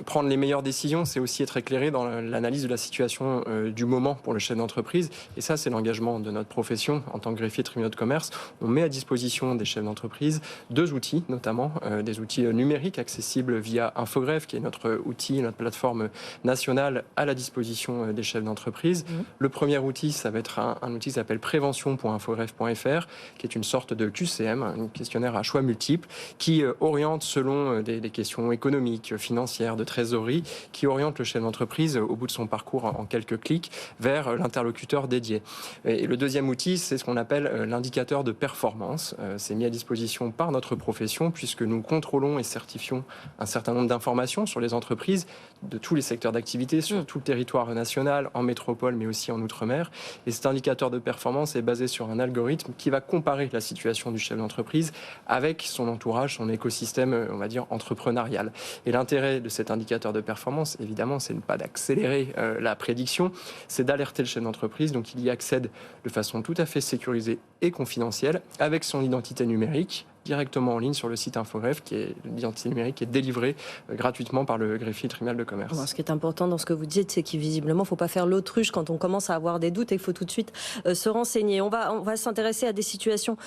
prendre les meilleures décisions, c'est aussi être éclairé dans l'analyse de la situation du moment pour le chef d'entreprise. Et ça, c'est l'engagement de notre profession en tant que greffier tribunal de commerce. On met à disposition des chefs d'entreprise 2 outils, notamment des outils numériques accessibles via Infogreffe, qui est notre outil, notre plateforme nationale à la disposition des chefs d'entreprise. Le premier outil, ça va être un outil qui s'appelle prévention.infogreffe.fr, qui est une sorte de QCM, un questionnaire à choix multiples, qui oriente selon des questions économiques, financières, de trésorerie, qui oriente le chef d'entreprise au bout de son parcours en quelques clics vers l'interlocuteur dédié. Et le deuxième outil, c'est ce qu'on appelle l'indicateur de performance. C'est mis à disposition par notre profession puisque nous contrôlons et certifions un certain nombre d'informations sur les entreprises de tous les secteurs d'activité, sur tout le territoire national, en métropole mais aussi en outre-mer. Et cet indicateur de performance est basé sur un algorithme qui va comparer la situation du chef d'entreprise avec son entourage, son écosystème, on va dire, entrepreneurial. Et l'intérêt de cet indicateur de performance, évidemment, c'est pas d'accélérer la prédiction, c'est d'alerter le chef d'entreprise. Donc il y accède de façon tout à fait sécurisée et confidentielle avec son identité numérique directement en ligne sur le site Infogreffe, qui est l'identité numérique qui est délivrée gratuitement par le greffier tribunal de commerce. Alors, ce qui est important dans ce que vous dites, c'est qu'il visiblement, il ne faut pas faire l'autruche quand on commence à avoir des doutes et il faut tout de suite se renseigner. On va s'intéresser à des situations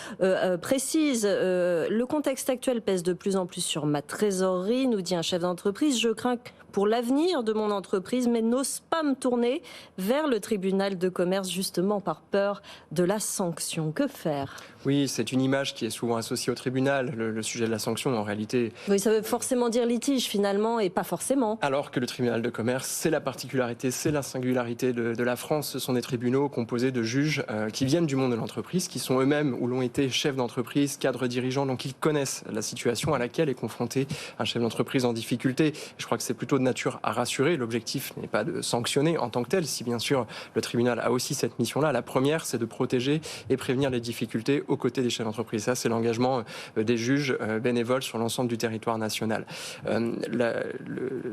précises. Le contexte actuel pèse de plus en plus sur ma trésorerie, nous dit un chef d'entreprise. Je crains pour l'avenir de mon entreprise, mais n'ose pas me tourner vers le tribunal de commerce justement par peur de la sanction. Que faire ? Oui, c'est une image qui est souvent associée au tribunal, le sujet de la sanction en réalité. Oui, ça veut forcément dire litige finalement et pas forcément. Alors que le tribunal de commerce, c'est la particularité, c'est la singularité de la France. Ce sont des tribunaux composés de juges qui viennent du monde de l'entreprise, qui sont eux-mêmes ou l'ont été chefs d'entreprise, cadres dirigeants, donc ils connaissent la situation à laquelle est confronté un chef d'entreprise en difficulté. Je crois que c'est plutôt de nature à rassurer. L'objectif n'est pas de sanctionner en tant que tel, si bien sûr le tribunal a aussi cette mission-là. La première, c'est de protéger et prévenir les difficultés aux côtés des chefs d'entreprise. Ça, c'est l'engagement des juges bénévoles sur l'ensemble du territoire national.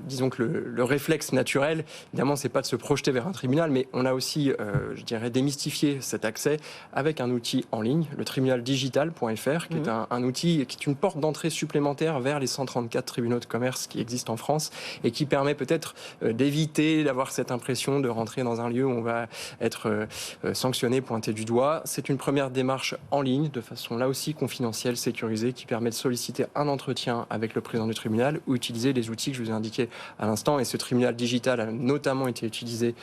Disons que le réflexe naturel, évidemment, c'est pas de se projeter vers un tribunal, mais on a aussi, je dirais, démystifié cet accès avec un outil en ligne, le tribunaldigital.fr, qui est un outil qui est une porte d'entrée supplémentaire vers les 134 tribunaux de commerce qui existent en France et qui permet peut-être d'éviter d'avoir cette impression de rentrer dans un lieu où on va être sanctionné, pointé du doigt. C'est une première démarche en ligne, de façon là aussi confidentielle, sécurisée, qui permet de solliciter un entretien avec le président du tribunal ou utiliser les outils que je vous ai indiqués à l'instant. Et ce tribunal digital a notamment été utilisé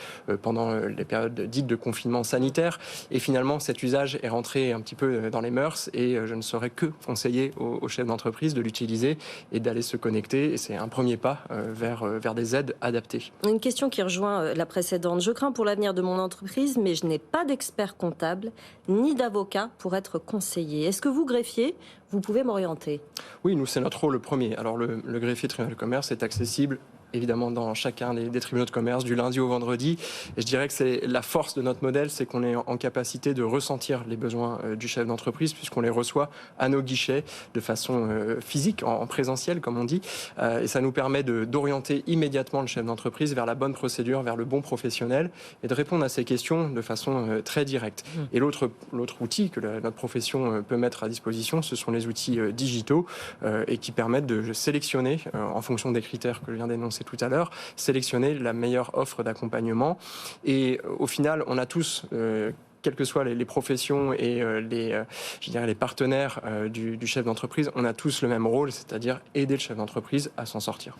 pendant les périodes dites de confinement sanitaire. Et finalement, cet usage est rentré un petit peu dans les mœurs et je ne saurais que conseiller aux chefs d'entreprise de l'utiliser et d'aller se connecter. Et c'est un premier pas vers des aides adaptées. Une question qui rejoint la précédente. Je crains pour l'avenir de mon entreprise, mais je n'ai pas d'expert comptable ni d'avocat pour être conseiller. Est-ce que vous, greffier, vous pouvez m'orienter ? Oui, nous, c'est notre rôle le premier. Alors, le greffier tribunal de commerce est accessible évidemment dans chacun des tribunaux de commerce du lundi au vendredi. Et je dirais que c'est la force de notre modèle, c'est qu'on est en capacité de ressentir les besoins du chef d'entreprise puisqu'on les reçoit à nos guichets de façon physique, en présentiel comme on dit. Et ça nous permet d'orienter immédiatement le chef d'entreprise vers la bonne procédure, vers le bon professionnel et de répondre à ces questions de façon très directe. Et l'autre outil que notre profession peut mettre à disposition, ce sont les outils digitaux et qui permettent de sélectionner en fonction des critères que je viens d'énoncer tout à l'heure, sélectionner la meilleure offre d'accompagnement. Et au final, on a tous quelles que soient les professions et les partenaires du chef d'entreprise, on a tous le même rôle, c'est-à-dire aider le chef d'entreprise à s'en sortir.